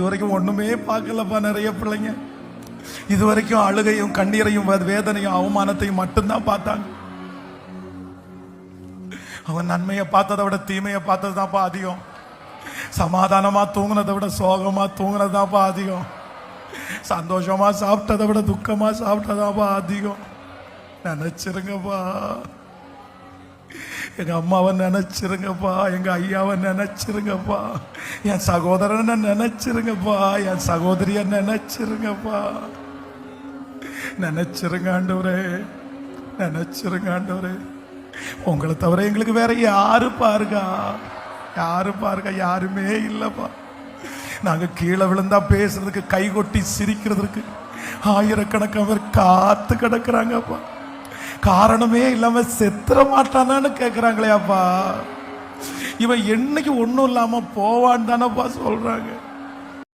இதுவரைக்கும் ஒண்ணுமே பார்க்கலப்பா. நிறைய பிள்ளைங்க இதுவரைக்கும் அழுகையும் கண்ணீரையும் வேதனையும் அவமானத்தையும் மட்டும்தான் பார்த்தாங்க. அவன் நன்மையை பார்த்ததை விட தீமையை பார்த்ததுதான்ப்பா அதிகம். சமாதானமா தூங்குனதை விட சோகமா தூங்குனதுதான்ப்பா அதிகம். சந்தோஷமா சாப்பிட்டதை விட துக்கமா சாப்பிட்டதாப்பா அதிகம். நினைச்சிருங்கப்பா, எங்க அம்மாவை நினைச்சிருங்கப்பா, எங்க ஐயாவை நினைச்சிருங்கப்பா, என் சகோதரனை நினைச்சிருங்கப்பா, என் சகோதரிய நினைச்சிருங்கப்பா. நினைச்சிருங்க ஆண்டவரே, நினைச்சிருங்க ஆண்டவரே. உங்களை தவிர எங்களுக்கு வேற யாரு பாருங்க, யாரு பாருங்க, யாருமே இல்லப்பா. நாங்க கீழே விழுந்தா பேசுறதுக்கு, கை கொட்டி சிரிக்கிறதுக்கு ஆயிரக்கணக்கான பேர் காத்து கிடக்குறாங்கப்பா. காரணமே இல்லாம செத்துற மாட்டானான்னு கேக்குறாங்களேப்பா. இவன் என்னைக்கு ஒண்ணும் இல்லாம போவான்னு தானப்பா சொல்றாங்க.